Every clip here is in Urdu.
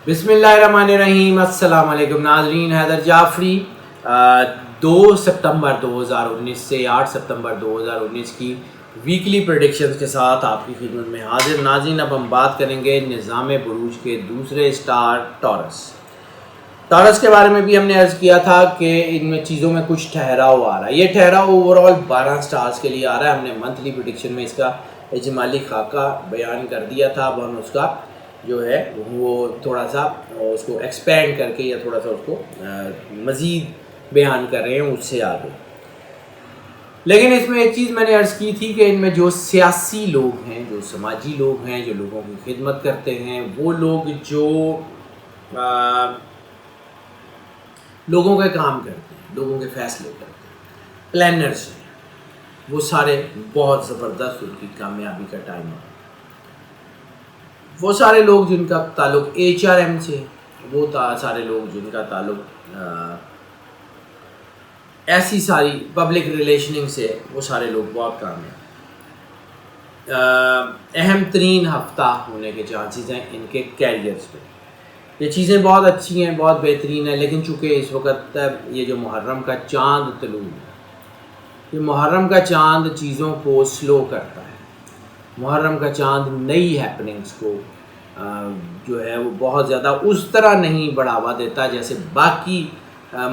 بسم اللہ الرحمن الرحیم۔ السلام علیکم ناظرین، حیدر جعفری 2 ستمبر 2019 سے 8 ستمبر 2019 کی ویکلی پریڈکشنز کے ساتھ آپ کی خدمت میں حاضر۔ ناظرین، اب ہم بات کریں گے نظام بروج کے دوسرے سٹار ٹارس کے بارے میں بھی ہم نے عرض کیا تھا کہ ان میں چیزوں میں کچھ ٹھہراؤ آ رہا ہے۔ یہ ٹھہراؤ اوور آل 12 سٹارز کے لیے آ رہا ہے۔ ہم نے منتھلی پریڈکشن میں اس کا اجمالی خاکہ بیان کر دیا تھا، اب ہم اس کا جو ہے وہ تھوڑا سا اس کو ایکسپینڈ کر کے یا تھوڑا سا اس کو مزید بیان کر رہے ہیں اس سے آگے۔ لیکن اس میں ایک چیز میں نے عرض کی تھی کہ ان میں جو سیاسی لوگ ہیں، جو سماجی لوگ ہیں، جو لوگوں کی خدمت کرتے ہیں، وہ لوگ جو لوگوں کے کام کرتے ہیں، لوگوں کے فیصلے کرتے ہیں، پلانرز ہیں، وہ سارے بہت زبردست ان کی کامیابی کا ٹائم ہے۔ وہ سارے لوگ جن کا تعلق HRM سے، وہ سارے لوگ جن کا تعلق ایسی ساری پبلک ریلیشننگ سے، وہ سارے لوگ بہت کامیاب۔ اہم ترین ہفتہ ہونے کے چانسز ہیں ان کے کیریئرز پہ۔ یہ چیزیں بہت اچھی ہیں، بہت بہترین ہیں، لیکن چونکہ اس وقت یہ جو محرم کا چاند طلوع ہے، یہ محرم کا چاند چیزوں کو سلو کرتا ہے۔ محرم کا چاند نئی ہیپننگز کو جو ہے وہ بہت زیادہ اس طرح نہیں بڑھاوا دیتا جیسے باقی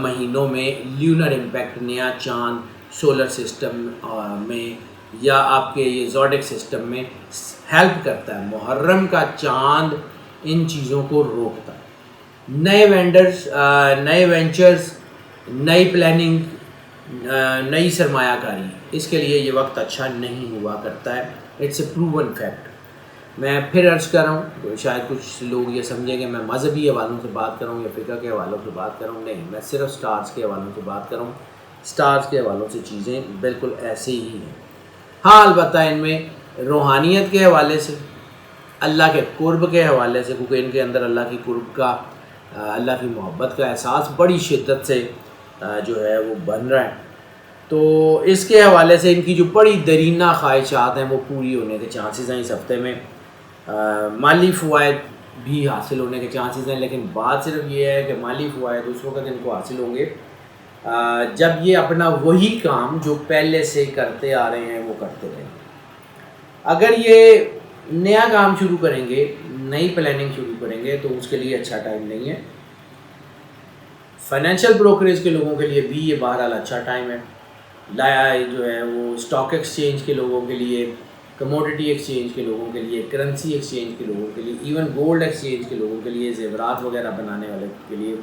مہینوں میں لیونر امپیکٹ، نیا چاند سولر سسٹم میں یا آپ کے یہ زوڈک سسٹم میں ہیلپ کرتا ہے۔ محرم کا چاند ان چیزوں کو روکتا ہے۔ نئے وینڈرز، نئے وینچرز، نئی پلاننگ، نئی سرمایہ کاری، اس کے لیے یہ وقت اچھا نہیں ہوا کرتا ہے۔ It's a proven fact. میں پھر عرض کر رہا ہوں، شاید کچھ لوگ یہ سمجھیں کہ میں مذہبی حوالوں سے بات کر رہا ہوں یا فقہ کے حوالوں سے بات کر رہا ہوں، نہیں، میں صرف سٹارز کے حوالوں سے بات کر رہا ہوں۔ سٹارز کے حوالوں سے چیزیں بالکل ایسے ہی ہیں۔ ہاں، البتہ ان میں روحانیت کے حوالے سے، اللہ کے قرب کے حوالے سے، کیونکہ ان کے اندر اللہ کی قرب کا، اللہ کی محبت کا احساس بڑی شدت سے جو ہے وہ بن رہا ہے، تو اس کے حوالے سے ان کی جو بڑی درینہ خواہشات ہیں وہ پوری ہونے کے چانسز ہیں۔ اس ہفتے میں مالی فوائد بھی حاصل ہونے کے چانسز ہیں، لیکن بات صرف یہ ہے کہ مالی فوائد اس وقت ان کو حاصل ہوں گے جب یہ اپنا وہی کام جو پہلے سے کرتے آ رہے ہیں وہ کرتے رہیں گے۔ اگر یہ نیا کام شروع کریں گے، نئی پلاننگ شروع کریں گے، تو اس کے لیے اچھا ٹائم نہیں ہے۔ فائنینشیل بروکریج کے لوگوں کے لیے بھی یہ بہرحال اچھا ٹائم ہے۔ جو ہے وہ اسٹاک ایکسچینج کے لوگوں کے لیے، کموڈٹی ایکسچینج کے لوگوں کے لیے، کرنسی ایکسچینج کے لوگوں کے لیے، ایون گولڈ ایکسچینج کے لوگوں کے لیے، زیورات وغیرہ بنانے والے کے لیے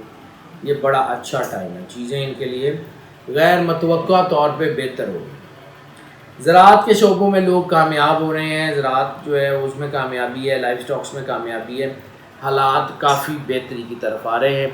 یہ بڑا اچھا ٹائم ہے۔ چیزیں ان کے لیے غیر متوقع طور پہ بہتر ہو گئی۔ زراعت کے شعبوں میں لوگ کامیاب ہو رہے ہیں، زراعت جو ہے اس میں کامیابی ہے، لائف سٹاکس میں کامیابی ہے، حالات کافی بہتری کی طرف آ رہے ہیں۔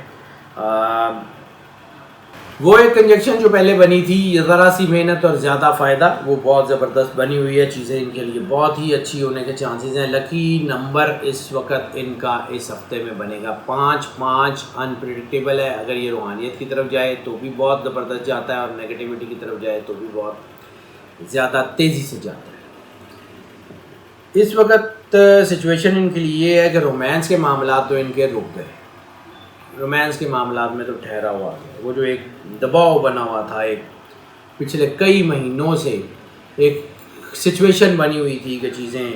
وہ ایک کنجکشن جو پہلے بنی تھی، ذرا سی محنت اور زیادہ فائدہ، وہ بہت زبردست بنی ہوئی ہے۔ چیزیں ان کے لیے بہت ہی اچھی ہونے کے چانسز ہیں۔ لکی نمبر اس وقت ان کا اس ہفتے میں بنے گا 5 انپریڈکٹیبل ہے۔ اگر یہ روحانیت کی طرف جائے تو بھی بہت زبردست جاتا ہے، اور نیگیٹیوٹی کی طرف جائے تو بھی بہت زیادہ تیزی سے جاتا ہے۔ اس وقت سچویشن ان کے لیے یہ ہے کہ رومانس کے معاملات تو ان کے رک گئے۔ رومانس کے معاملات میں تو ٹھہرا ہوا ہے، وہ جو ایک دباؤ بنا ہوا تھا، ایک پچھلے کئی مہینوں سے ایک سچویشن بنی ہوئی تھی کہ چیزیں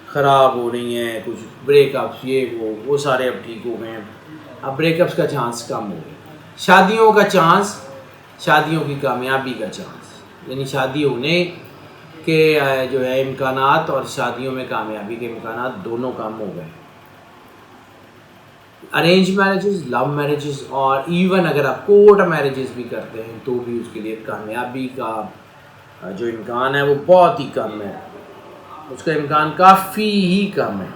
خراب ہو رہی ہیں، کچھ بریک اپس، یہ وہ سارے اب ٹھیک ہو گئے ہیں۔ اب بریک اپس کا چانس کم ہو گیا، شادیوں کا چانس، شادیوں کی کامیابی کا چانس، یعنی شادی ہونے کے جو ہے امکانات اور شادیوں میں کامیابی کے امکانات دونوں کم ہو گئے۔ ارینج میرجز، لو میرجز، اور ایون اگر آپ کورٹ میرجز بھی کرتے ہیں تو بھی اس کے لیے کامیابی کا جو امکان ہے وہ بہت ہی کم ہے، اس کا امکان کافی ہی کم ہے۔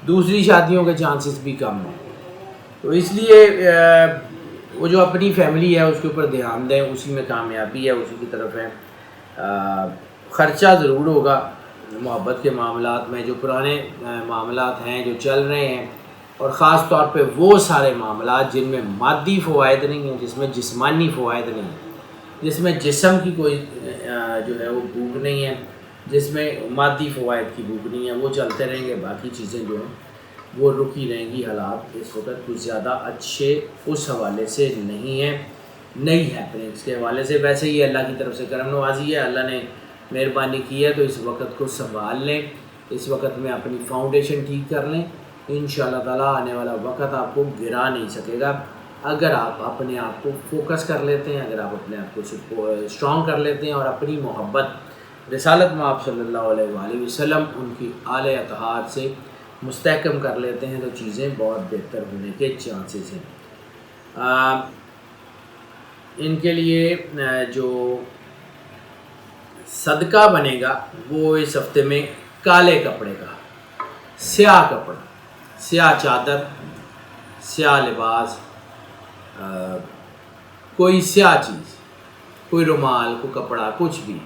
دوسری شادیوں کے چانسز بھی کم ہیں، تو اس لیے وہ جو اپنی فیملی ہے اس کے اوپر دھیان دیں، اسی میں کامیابی ہے، اسی کی طرف ہے۔ خرچہ ضرور ہوگا محبت کے معاملات میں، جو پرانے معاملات ہیں جو چل رہے ہیں، اور خاص طور پہ وہ سارے معاملات جن میں مادی فوائد نہیں ہیں، جس میں جسمانی فوائد نہیں ہیں، جس میں جسم کی کوئی جو ہے وہ بھوک نہیں ہے، جس میں مادی فوائد کی بھوک نہیں ہے، وہ چلتے رہیں گے۔ باقی چیزیں جو ہیں وہ رکی رہیں گی. حالات اس وقت کچھ زیادہ اچھے اس حوالے سے نہیں ہیں, نئی ہیپننگس کے حوالے سے. ویسے ہی اللہ کی طرف سے کرم نوازی ہے, اللہ نے مہربانی کی ہے, تو اس وقت کو سنبھال لیں, اس وقت میں اپنی فاؤنڈیشن ٹھیک کر لیں. انشاءاللہ تعالیٰ آنے والا وقت آپ کو گرا نہیں سکے گا اگر آپ اپنے آپ کو فوکس کر لیتے ہیں, اگر آپ اپنے آپ کو اسٹرانگ کر لیتے ہیں اور اپنی محبت رسالت مآب صلی اللہ علیہ وآلہ وسلم ان کی آل اطہار سے مستحکم کر لیتے ہیں, تو چیزیں بہت بہتر ہونے کے چانسز ہیں. ان کے لیے جو صدقہ بنے گا وہ اس ہفتے میں کالے کپڑے کا, سیاہ کپڑا, سیاہ چادر, سیاہ لباس, کوئی سیاہ چیز, کوئی رومال, کوئی کپڑا, کچھ بھی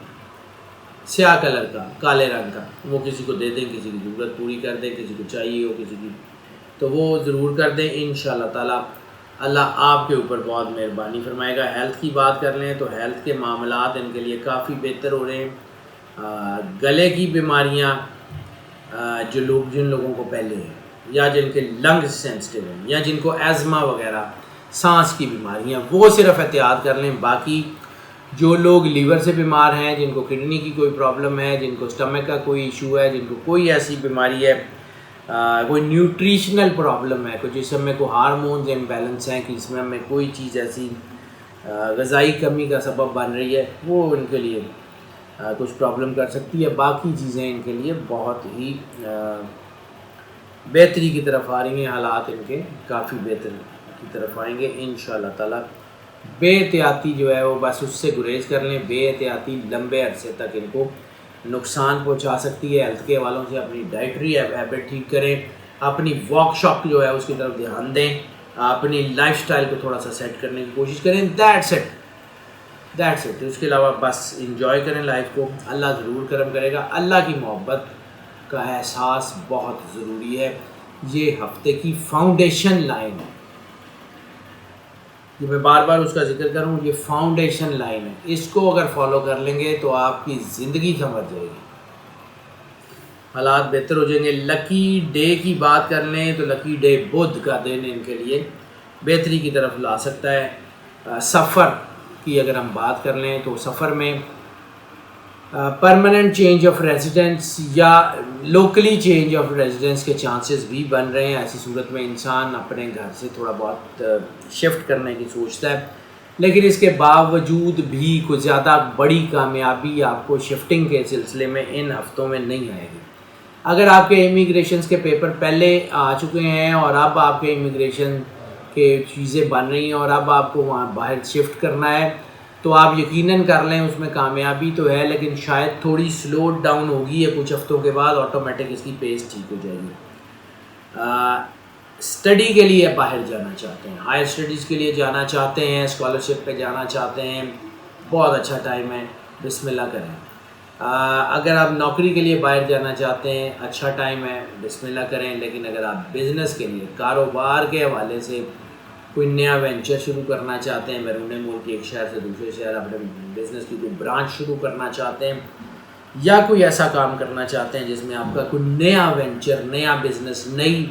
سیاہ کلر کا, کالے رنگ کا, وہ کسی کو دے دیں, کسی کی ضرورت پوری کر دیں, کسی کو چاہیے ہو کسی کی, تو وہ ضرور کر دیں. انشاءاللہ تعالیٰ اللہ آپ کے اوپر بہت مہربانی فرمائے گا. ہیلتھ کی بات کر لیں تو ہیلتھ کے معاملات ان کے لیے کافی بہتر ہو رہے ہیں. گلے کی بیماریاں جن لوگوں کو پہلے ہیں, یا جن کے لنگز سینسٹیو ہیں, یا جن کو ایزما وغیرہ سانس کی بیماریاں, وہ صرف احتیاط کر لیں. باقی جو لوگ لیور سے بیمار ہیں, جن کو کڈنی کی کوئی پرابلم ہے, جن کو اسٹمک کا کوئی ایشو ہے, جن کو کوئی ایسی بیماری ہے, کوئی نیوٹریشنل پرابلم ہے, کوئی جسم میں کوئی ہارمونز امبیلنس ہیں کہ اس میں ہمیں کوئی چیز ایسی غذائی کمی کا سبب بن رہی ہے, وہ ان کے لیے کچھ پرابلم کر سکتی ہے. باقی چیزیں ان کے لیے بہت ہی بہتری کی طرف آ رہی ہیں, حالات ان کے کافی بہتر کی طرف آئیں گے انشاءاللہ تعالیٰ. بے احتیاطی جو ہے وہ بس اس سے گریز کر لیں. بے احتیاطی لمبے عرصے تک ان کو نقصان پہنچا سکتی ہے. ہیلتھ کے حوالوں سے اپنی ڈائٹری ہیبٹ ٹھیک کریں, اپنی واک شاپ جو ہے اس کی طرف دھیان دیں, اپنی لائف سٹائل کو تھوڑا سا سیٹ کرنے کی کوشش کریں. That's it. اس کے علاوہ بس انجوائے کریں لائف کو, اللہ ضرور کرم کرے گا. اللہ کی محبت کا احساس بہت ضروری ہے. یہ ہفتے کی فاؤنڈیشن لائن ہے, یہ میں بار بار اس کا ذکر کروں, یہ فاؤنڈیشن لائن ہے. اس کو اگر فالو کر لیں گے تو آپ کی زندگی سمجھ جائے گی, حالات بہتر ہو جائیں گے. لکی ڈے کی بات کر لیں تو لکی ڈے بدھ کا دن ان کے لیے بہتری کی طرف لا سکتا ہے. سفر کی اگر ہم بات کر لیں تو سفر میں پرماننٹ چینج آف ریزیڈنس یا لوکلی چینج آف ریزیڈنس کے چانسز بھی بن رہے ہیں. ایسی صورت میں انسان اپنے گھر سے تھوڑا بہت شفٹ کرنے کی سوچتا ہے, لیکن اس کے باوجود بھی کوئی زیادہ بڑی کامیابی آپ کو شفٹنگ کے سلسلے میں ان ہفتوں میں نہیں آئے گی. اگر آپ کے امیگریشنز کے پیپر پہلے آ چکے ہیں اور اب آپ کے امیگریشن کے چیزیں بن رہی ہیں اور اب آپ کو وہاں باہر شفٹ کرنا ہے, تو آپ یقیناً کر لیں اس میں کامیابی تو ہے, لیکن شاید تھوڑی سلو ڈاؤن ہوگی ہے. کچھ ہفتوں کے بعد آٹومیٹک اس کی پیس ٹھیک ہو جائے گی. اسٹڈی کے لیے باہر جانا چاہتے ہیں, ہائر اسٹڈیز کے لیے جانا چاہتے ہیں, اسکالرشپ پہ جانا چاہتے ہیں, بہت اچھا ٹائم ہے, بسم اللہ کریں. اگر آپ نوکری کے لیے باہر جانا چاہتے ہیں, اچھا ٹائم ہے, بسم اللہ کریں. لیکن اگر آپ بزنس کے لیے, کاروبار کے حوالے سے کوئی نیا وینچر شروع کرنا چاہتے ہیں, بیرون ملک ایک شہر سے دوسرے شہر اپنے بزنس کی کوئی برانچ شروع کرنا چاہتے ہیں, یا کوئی ایسا کام کرنا چاہتے ہیں جس میں آپ کا کوئی نیا وینچر, نیا بزنس, نئی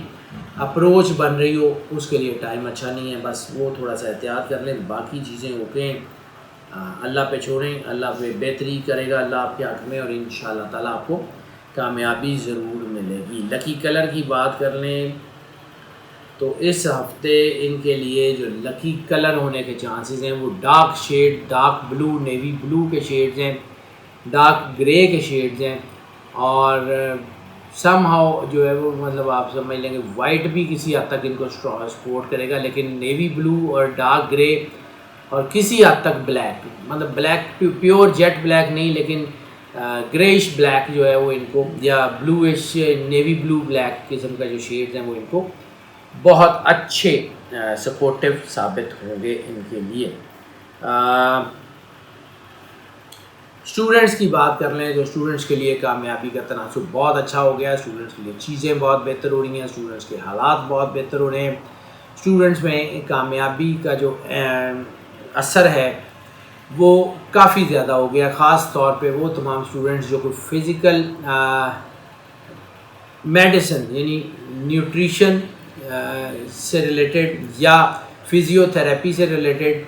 اپروچ بن رہی ہو, اس کے لیے ٹائم اچھا نہیں ہے. بس وہ تھوڑا سا احتیاط کر لیں. باقی چیزیں اوکے, اللہ پہ چھوڑیں, اللہ پہ بہتری کرے گا اللہ آپ کے حق میں, اور انشاءاللہ تعالیٰ آپ کو کامیابی ضرور ملے گی. لکی کلر کی بات کر لیں تو اس ہفتے ان کے لیے جو لکی کلر ہونے کے چانسز ہیں وہ dark shade, dark blue, navy blue کے شیڈز ہیں, ڈارک گرے کے شیڈز ہیں, اور سم ہاؤ جو ہے وہ مطلب آپ سمجھ لیں گے وائٹ بھی کسی حد تک ان کو سپورٹ کرے گا, لیکن نیوی بلو اور ڈارک گرے اور کسی حد تک بلیک, مطلب بلیک پیور جیٹ بلیک نہیں, لیکن گریش بلیک جو ہے وہ ان کو, یا بلوش نیوی بلو بلیک قسم کا جو شیڈز ہیں وہ ان کو بہت اچھے سپورٹیو ثابت ہوں گے ان کے لیے. اسٹوڈنٹس کی بات کر لیں تو اسٹوڈنٹس کے لیے کامیابی کا تناسب بہت اچھا ہو گیا ہے. اسٹوڈنٹس کے لیے چیزیں بہت بہتر ہو رہی ہیں, اسٹوڈنٹس کے حالات بہت بہتر ہو رہے ہیں. اسٹوڈنٹس میں کامیابی کا جو اثر ہے وہ کافی زیادہ ہو گیا, خاص طور پہ وہ تمام اسٹوڈنٹس جو کوئی فزیکل میڈیسن یعنی نیوٹریشن سے ریلیٹڈ یا فزیو تھراپی سے ریلیٹڈ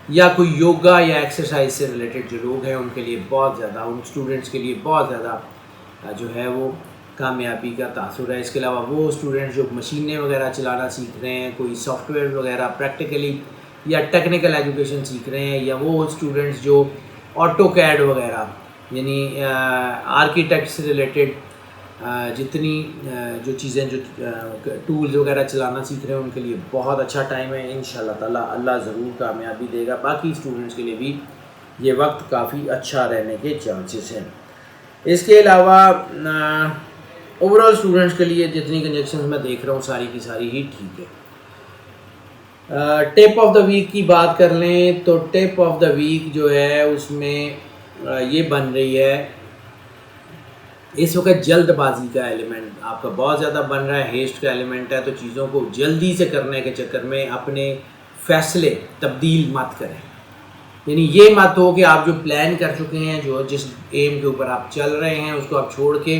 یا کوئی یوگا یا ایکسرسائز سے ریلیٹڈ جو لوگ ہیں ان کے لیے بہت زیادہ، ان اسٹوڈنٹس کے لیے بہت زیادہ جو ہے وہ کامیابی کا تاثر ہے۔ اس کے علاوہ وہ اسٹوڈنٹس جو مشینیں وغیرہ چلانا سیکھ رہے ہیں، کوئی سافٹ ویئر وغیرہ پریکٹیکلی یا ٹیکنیکل ایجوکیشن سیکھ رہے ہیں، یا وہ اسٹوڈنٹس جو آٹو کیڈ وغیرہ یعنی آرکیٹیکٹ سے ریلیٹڈ جتنی جو چیزیں جو ٹولز وغیرہ چلانا سیکھ رہے ہیں ان کے لیے بہت اچھا ٹائم ہے۔ انشاءاللہ تعالیٰ اللہ ضرور کامیابی دے گا۔ باقی اسٹوڈنٹس کے لیے بھی یہ وقت کافی اچھا رہنے کے چانسز ہیں۔ اس کے علاوہ اوور آل اسٹوڈنٹس کے لیے جتنی کنجیکشنز میں دیکھ رہا ہوں ساری کی ساری ہی ٹھیک ہے۔ ٹپ آف دا ویک کی بات کر لیں تو ٹپ آف دا ویک جو ہے اس میں یہ بن رہی ہے، اس وقت جلد بازی کا ایلیمنٹ آپ کا بہت زیادہ بن رہا ہے، ہیسٹ کا ایلیمنٹ ہے، تو چیزوں کو جلدی سے کرنے کے چکر میں اپنے فیصلے تبدیل مت کریں۔ یعنی یہ مت ہو کہ آپ جو پلان کر چکے ہیں، جو جس ایم کے اوپر آپ چل رہے ہیں اس کو آپ چھوڑ کے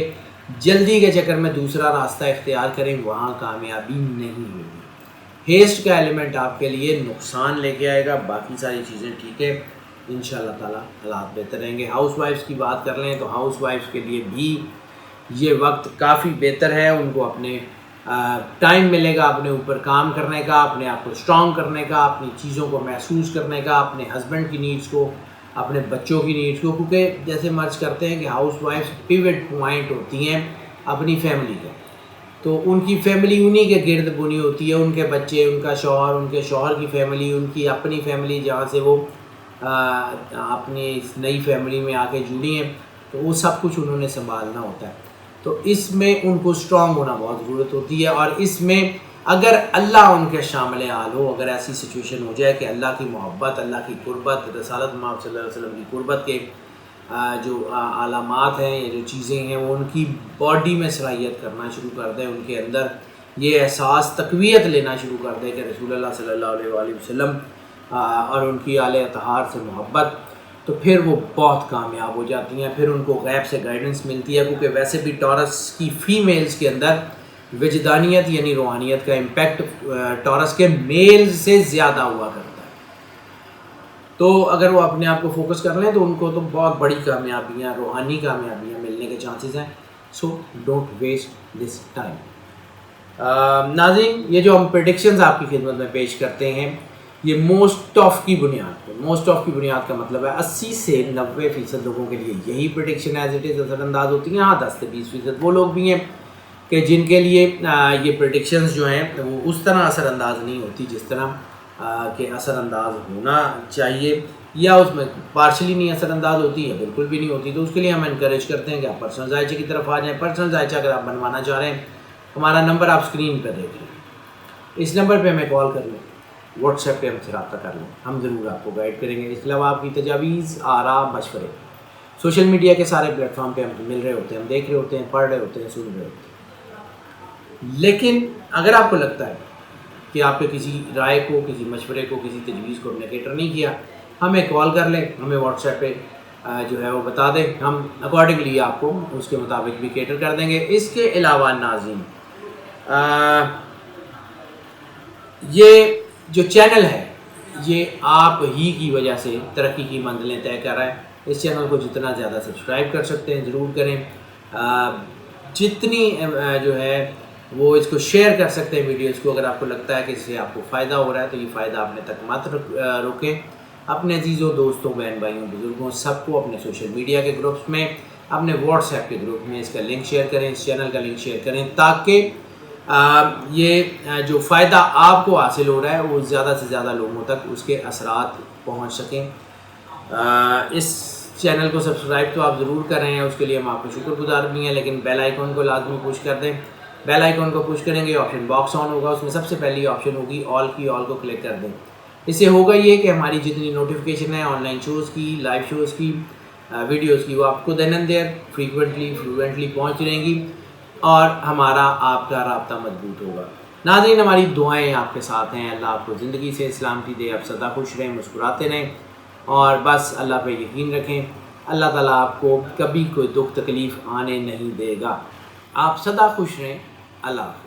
جلدی کے چکر میں دوسرا راستہ اختیار کریں، وہاں کامیابی نہیں ہوگی۔ ہیسٹ کا ایلیمنٹ آپ کے لیے نقصان لے کے آئے گا، باقی ساری چیزیں ٹھیک ہے، انشاءاللہ تعالیٰ حالات بہتر رہیں گے۔ ہاؤس وائفس کی بات کر لیں تو ہاؤس وائفس کے لیے بھی یہ وقت کافی بہتر ہے، ان کو اپنے ٹائم ملے گا اپنے اوپر کام کرنے کا، اپنے آپ کو اسٹرانگ کرنے کا، اپنی چیزوں کو محسوس کرنے کا، اپنے ہسبینڈ کی نیڈس کو، اپنے بچوں کی نیڈس کو، کیونکہ جیسے مرض کرتے ہیں کہ ہاؤس وائفس پیوٹ پوائنٹ ہوتی ہیں اپنی فیملی کا، تو ان کی فیملی انہی کے گرد بنی ہوتی ہے، ان کے بچے، ان کا شوہر، ان کے شوہر کی فیملی، ان کی اپنی فیملی جہاں سے وہ اپنی اس نئی فیملی میں آ کے جڑی ہیں، تو وہ سب کچھ انہوں نے سنبھالنا ہوتا ہے۔ تو اس میں ان کو اسٹرانگ ہونا بہت ضرورت ہوتی ہے، اور اس میں اگر اللہ ان کے شامل حال ہو، اگر ایسی سچویشن ہو جائے کہ اللہ کی محبت، اللہ کی قربت، رسالت محمد صلی اللہ علیہ وسلم کی قربت کے جو علامات ہیں یا جو چیزیں ہیں وہ ان کی باڈی میں صلاحیت کرنا شروع کر دیں، ان کے اندر یہ احساس تقویت لینا شروع کر دیں کہ رسول اللہ صلی اللہ علیہ وآلہ وسلم اور ان کی آل اطہار سے محبت، تو پھر وہ بہت کامیاب ہو جاتی ہیں۔ پھر ان کو غیب سے گائیڈنس ملتی ہے، کیونکہ ویسے بھی ٹورس کی فیمیلز کے اندر وجدانیت یعنی روحانیت کا امپیکٹ ٹورس کے میلز سے زیادہ ہوا کرتا ہے۔ تو اگر وہ اپنے آپ کو فوکس کر لیں تو ان کو تو بہت بڑی کامیابیاں، روحانی کامیابیاں ملنے کے چانسز ہیں۔ So don't waste this time. ناظرین، یہ جو ہم پریڈکشنز آپ کی خدمت میں پیش کرتے ہیں یہ موسٹ آف کی بنیاد پہ، موسٹ آف کی بنیاد کا مطلب ہے 80 سے 90% لوگوں کے لیے یہی پریڈکشن ایز اٹ از اثر انداز ہوتی ہیں۔ ہاں 10 سے 20% وہ لوگ بھی ہیں کہ جن کے لیے یہ پریڈکشنز جو ہیں وہ اس طرح اثر انداز نہیں ہوتی جس طرح کہ اثر انداز ہونا چاہیے، یا اس میں پارشلی نہیں اثر انداز ہوتی یا بالکل بھی نہیں ہوتی۔ تو اس کے لیے ہم انکریج کرتے ہیں کہ آپ پرسنل ذائچے کی طرف آ جائیں۔ پرسنل ذائچہ اگر آپ بنوانا چاہ رہے ہیں، ہمارا نمبر آپ اسکرین پہ دیکھ لیں، اس نمبر پہ ہمیں کال کر لیں، واٹس ایپ پہ ہم سے رابطہ کر لیں، ہم ضرور آپ کو گائیڈ کریں گے۔ اس کے علاوہ آپ کی تجاویز، آراء، مشورے سوشل میڈیا کے سارے پلیٹ فارم پہ ہم مل رہے ہوتے ہیں، ہم دیکھ رہے ہوتے ہیں، پڑھ رہے ہوتے ہیں، سن رہے ہوتے ہیں۔ لیکن اگر آپ کو لگتا ہے کہ آپ کے کسی رائے کو، کسی مشورے کو، کسی تجویز کو ہم نے کیٹر نہیں کیا، ہمیں کال کر لیں، ہمیں واٹس ایپ پہ جو ہے وہ بتا دیں، ہم اکارڈنگلی آپ کو اس کے مطابق بھی کیٹر کر دیں گے۔ اس کے علاوہ ناظرین، یہ جو چینل ہے یہ آپ ہی کی وجہ سے ترقی کی منزلیں طے کر رہا ہے۔ اس چینل کو جتنا زیادہ سبسکرائب کر سکتے ہیں ضرور کریں، جتنی جو ہے وہ اس کو شیئر کر سکتے ہیں ویڈیوز کو۔ اگر آپ کو لگتا ہے کہ اس سے آپ کو فائدہ ہو رہا ہے تو یہ فائدہ اپنے تک مت روکیں، اپنے عزیزوں، دوستوں، بہن بھائیوں، بزرگوں سب کو اپنے سوشل میڈیا کے گروپس میں، اپنے واٹس ایپ کے گروپ میں اس کا لنک شیئر کریں، اس چینل کا لنک شیئر کریں، تاکہ یہ جو فائدہ آپ کو حاصل ہو رہا ہے وہ زیادہ سے زیادہ لوگوں تک اس کے اثرات پہنچ سکیں۔ اس چینل کو سبسکرائب تو آپ ضرور کر رہے ہیں، اس کے لیے ہم آپ کو شکر گزار بھی ہیں، لیکن بیل آئیکن کو لازمی پش کر دیں۔ بیل آئیکن کو پش کریں گے، آپشن باکس آن ہوگا، اس میں سب سے پہلی آپشن ہوگی آل کی، آل کو کلک کر دیں۔ اس سے ہوگا یہ کہ ہماری جتنی نوٹیفیکیشن ہے آن لائن شوز کی، لائیو شوز کی، ویڈیوز کی، وہ آپ کو دین اینڈ دیئر فریکوینٹلی پہنچ رہیں گی، اور ہمارا آپ کا رابطہ مضبوط ہوگا۔ ناظرین، ہماری دعائیں آپ کے ساتھ ہیں، اللہ آپ کو زندگی سے سلامتی دے، آپ سدا خوش رہیں، مسکراتے رہیں، اور بس اللہ پہ یقین رکھیں، اللہ تعالیٰ آپ کو کبھی کوئی دکھ تکلیف آنے نہیں دے گا۔ آپ سدا خوش رہیں. اللہ حافظ.